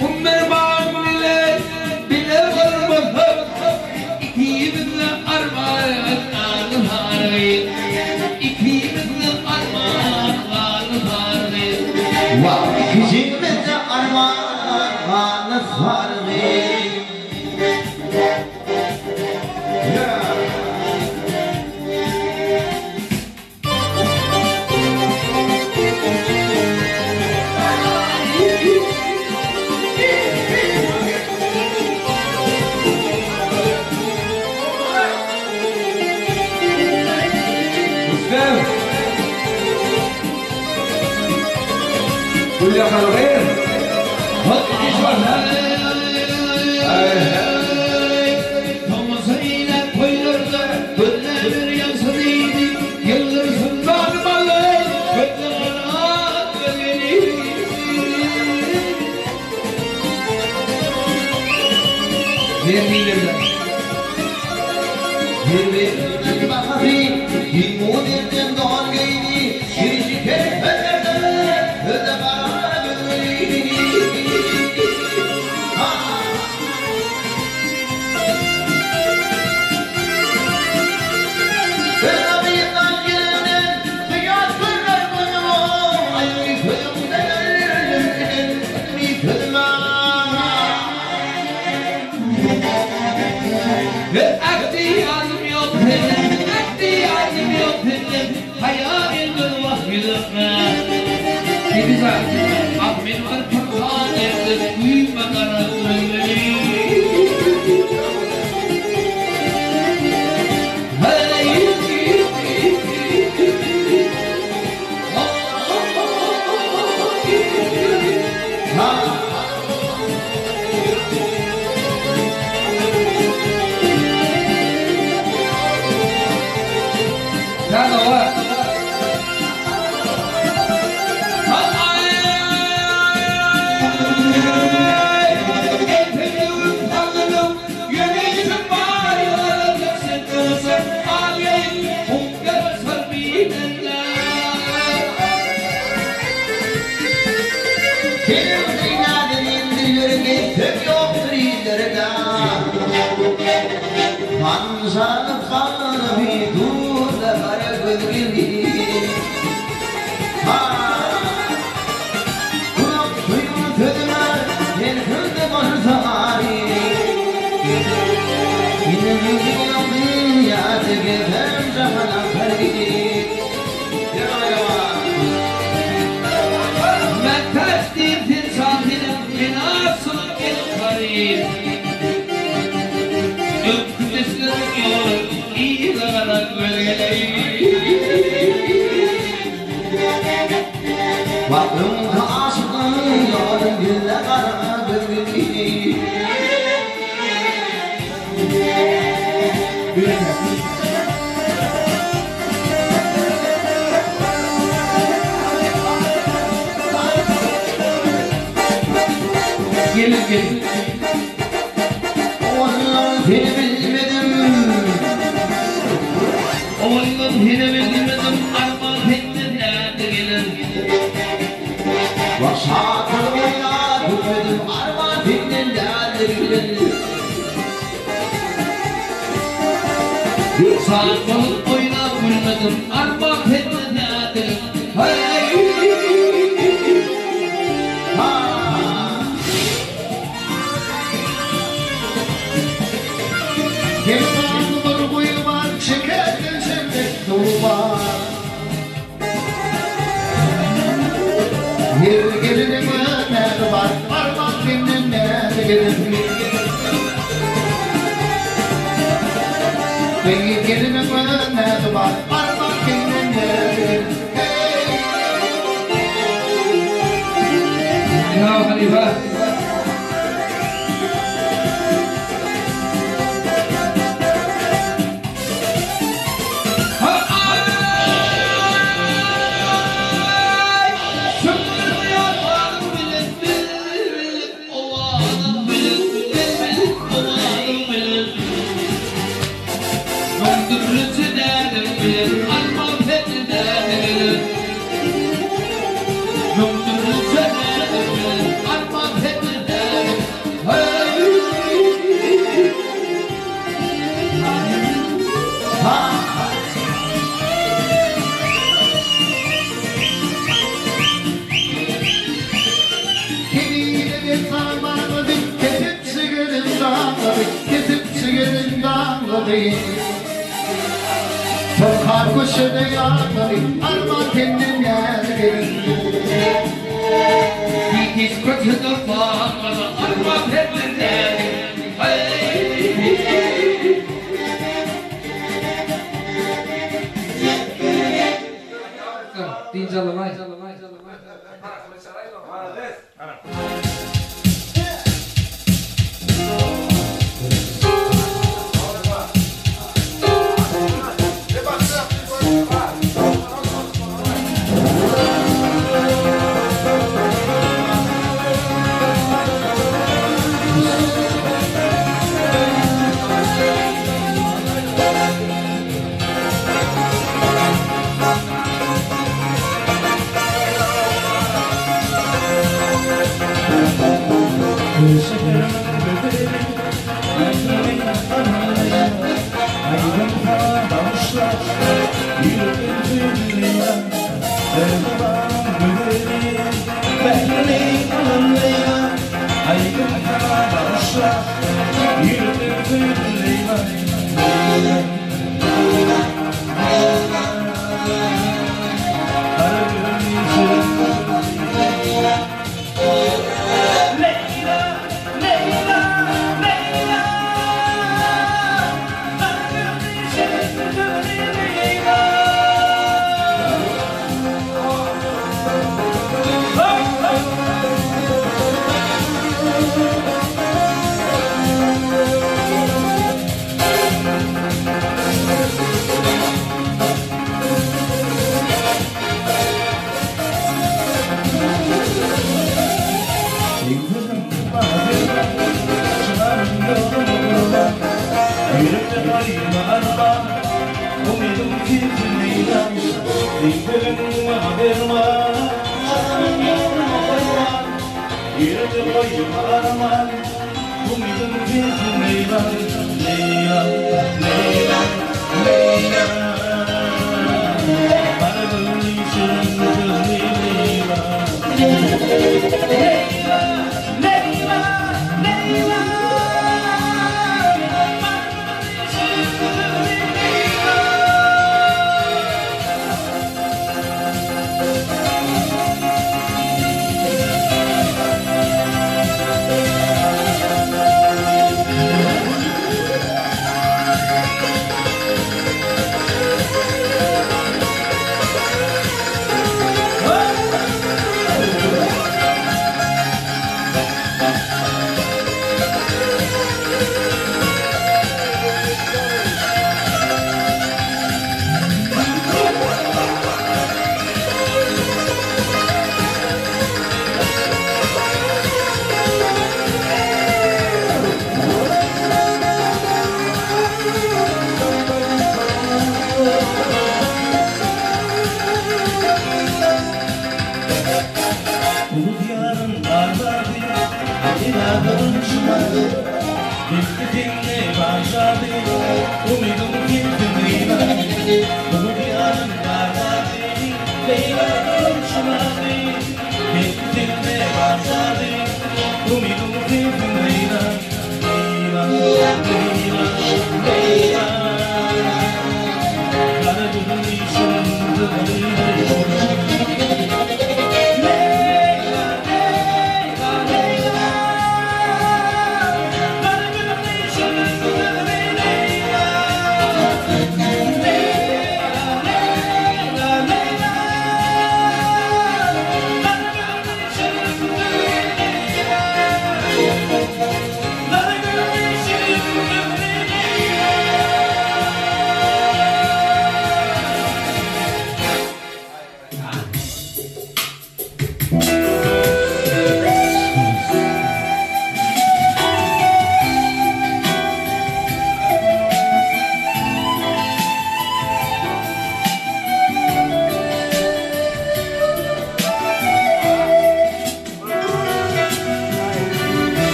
Ummer bağım bile varmadım İkimizle armağan harlı İkimizle armağan harlı İkimizde armağan harlı Kuliah kalorien Hot iswala Tomasayla koylarda Gönler yansıdıydı Yıllar sından malı Gönler ağat gönleri Vermeylerden Vermeylerden bakatı İmmudirden doğan geydi Şirci kerifelerden Öde bana gönleri Ödemeyinden gelenen Dünyat kırlar boyu Ayni köyümde gelirlerin Ayni köyüme Aktiyazım yok dedim Aktiyazım yok dedim Hayalinde vahyedime Güzel Ahmet var kurban ettim Uyuma karanlığı Sen de var. Benim dünyadan indirgörge Tök yoktur ileride Manzarı kanı bir durda kara gölgeli Kulak suyunu tödüme Yer kıldı manzari Yine yüzün yandı Yâdı gezem cahana pergidi Ben teslimdir sahilim Binasın el karib Öpküslerin yolu iyi olarak Vaktımda aşkın yolun gülle kara gölgeli Gelin. Oğlum seni bilmedim. Oğlum seni bilmedim. Armağan ettin nerede gelir? Başaklarına gülmedim. Armağan ettin nerede gelir? Bir saat balık oyuna gülmedim. Armağan ettin nerede gelir? Kemanlar uyumar, çekerken sende doğmar. Bir gelinim öner var, parmak benim nerede gelir? Bir gelinim öner var, parmak benim nerede gelir? Ya Halife. Sokak kuşunu yakmayın, armağan kendim yerlerim. Dikiş kötüdür bağımlı. Armağan ettin nerede gelir? Dincalamay.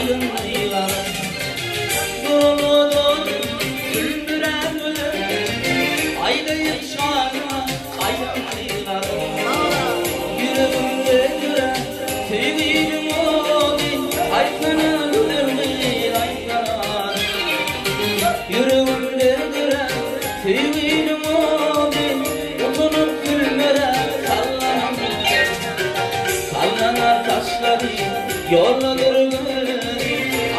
ayrılmaylar. Doludur güldüren aydayıp şanına ayrılmaylar. Yüreğimde gülen sevgilim olayım, aykanı öldürmeyin aykanı. Yüreğimde gülen sevgilim olayım, uzunup gülmeden sallanan taşları yolladır beni,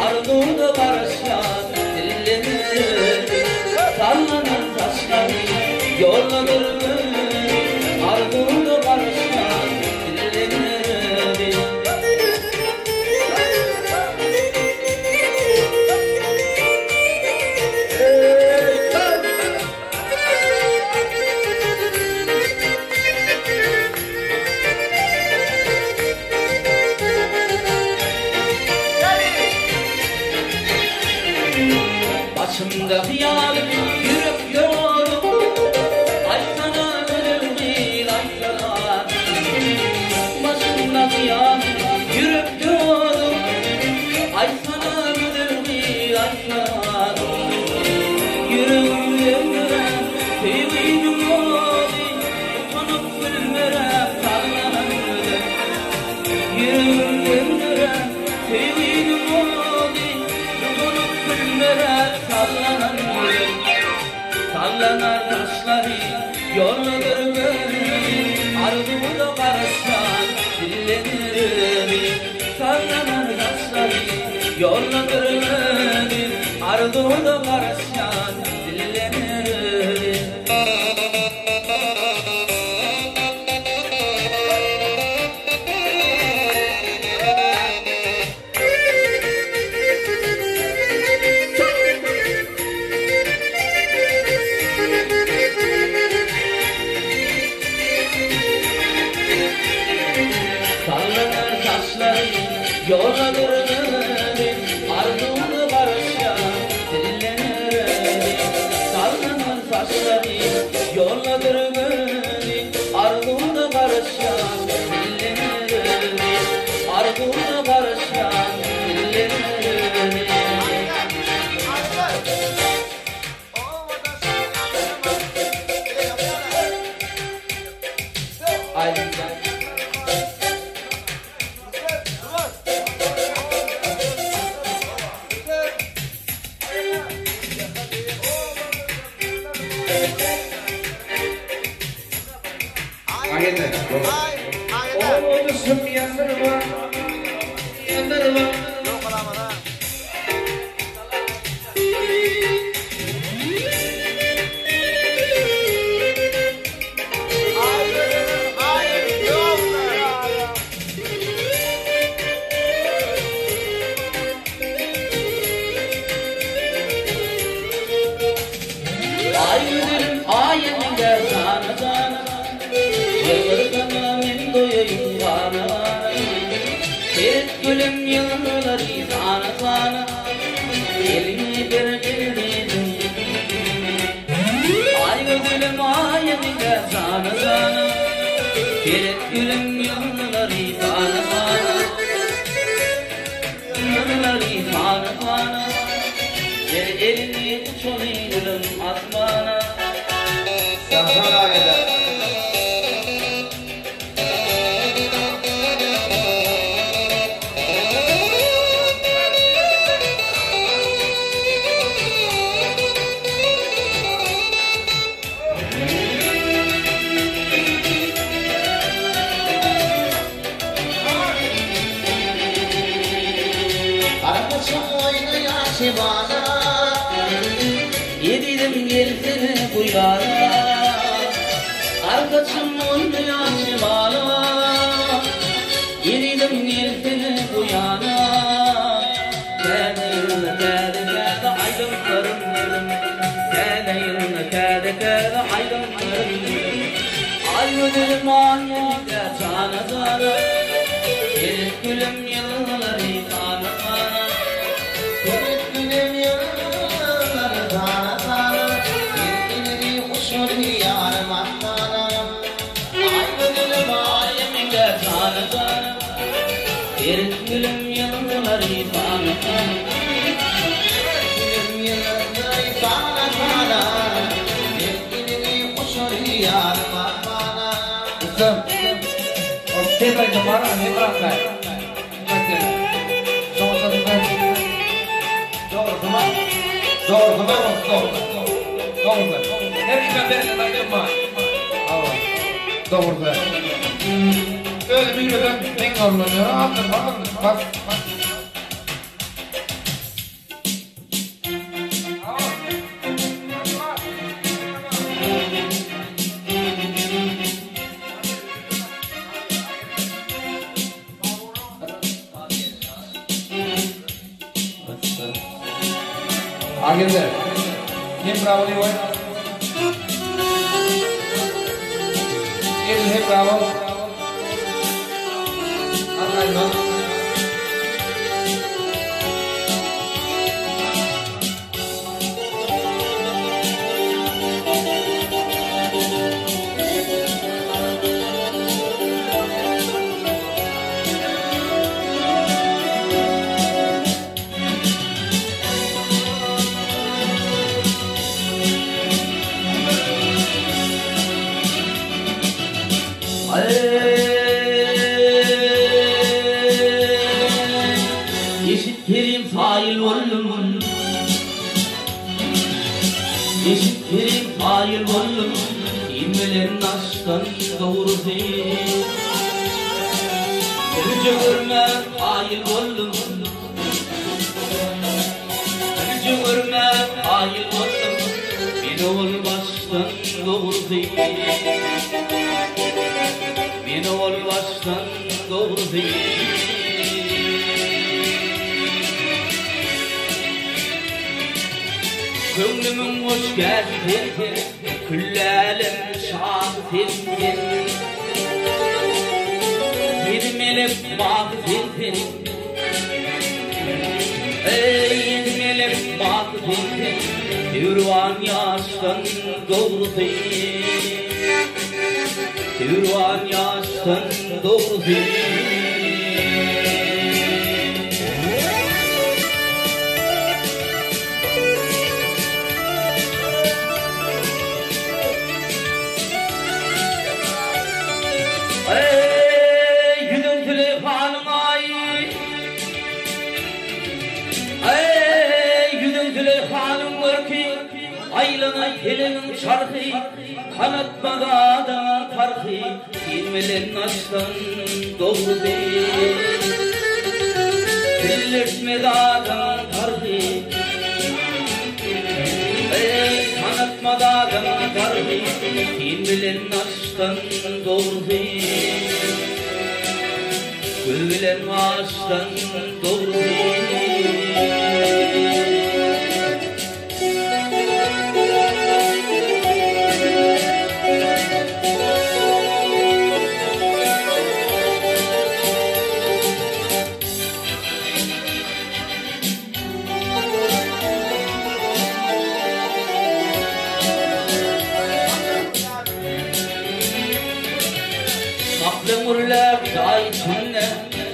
ardında barışan dilleri. Sallanan taşları yolladır beni, ardında barışan dilleri. Başımda hıyal yürüp yolum, ay sana ölümdür ay sana. Başımda hıyal yürüp yolum, ay sana ölümdür ay sana. Yüreğimde sevgilim olayım, utanıp gülmeren sallanan ölüm. Yüreğimde sevgilim olayım, utanıp gülmeren sallanan ölüm. Sallanan taşları yolladır beni, ardımda barışan dilleri. Sallanan taşları yolladır beni, ardımda barışan dilleri. Sallanan taşları yolladır beni, ardımda barışan dilleri. Sallanan taşları yolladır beni, ardımda barışan dilleri. Ardımda barışan dilleri. Aydınlar. Oğlum yandırma, yandırma. Ayrılırım ayetinde sana sana, yıldırgana min doyayım bana bana. Serit gülüm yılları sana sana, elini bir elini. Ayrılırım ayetinde sana sana, serit gülüm yılları sana sana. Yılları sana sana, elini uçulayım asmana. Sana eder. Arkadaşım oynaya şibana, Yedidim gerisini bu yana, arkadaşım oynuyor şibana. Yedidim gerisini bu yana, kâde yılına kâde kâde aydınlarım gülüm. Kâde yılına kâde kâde aydınlarım gülüm. Ayrılırım ayetinde sana sana, serit gülüm yılları sana sana. senet gülüm yılları sana sana, yetkileri uçur yarım atlana. Ayrılırım ayetinde sana sana, Erkülüm yıllar ifade Gülüm yıllar ifade bana Erkülümü kuşur yar bana Kızım. O tebrik numara ne bırakay? Soğukta ben. Doğru tamam. Doğru. Her iki ben de yapma. Doğru. Öyle bilmeden ben anlamıyor. Bak. Agende. Kim bravo ni hoy? El he bravo. Aray no. Yeşitlerim fail oldum Yeşitlerim fail oldum İlmelerin aşktan doğru değil Gülce görme fail oldum Gülce görme fail oldum Beni ol baştan doğru değil Beni ol baştan doğru değil Gönlümün hoş geldin Küllelim şahittin Yedim elip mahvettin Yedim elip mahvettin Dürvan yaştan doğru değil Dürvan yaştan doğru değil Yüdüntülü hanım ay Yüdüntülü hanım var ki Aylanın elinin çarkı Kanatmadan farkı İlmelerin aşktan doğru değil Birleşmeden farkı Kanatmadan farkı İlmelerin aşktan doğru değil Güllerin aşktan doğru değil Demurlar day içinde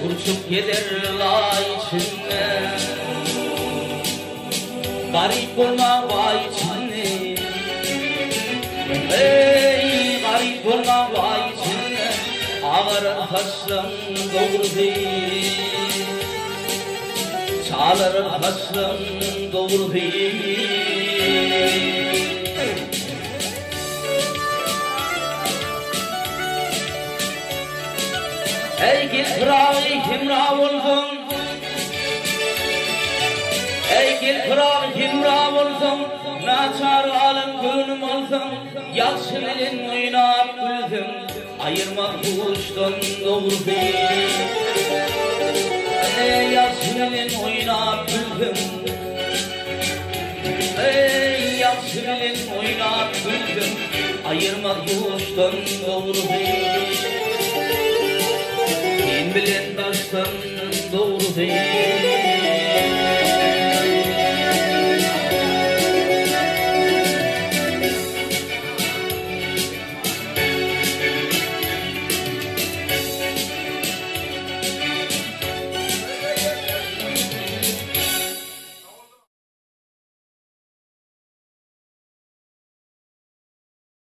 Kurşup gelir lay içinde Garip olma vay içinde Garip olma vay içinde Ağarır taşlan doğru değil Çağlarır taşlan doğru değil Ey gel kırağı kimra oldum Ey gel kırağı kimra oldum Naçar alın gönlüm oldum Yakşı elin oynap güldüm Ayırmak kuştan doğru değil Ey yakşı elin oynap güldüm Ey yakşı elin oynap güldüm Ayırmak kuştan doğru değil Bilen baştan doğru değil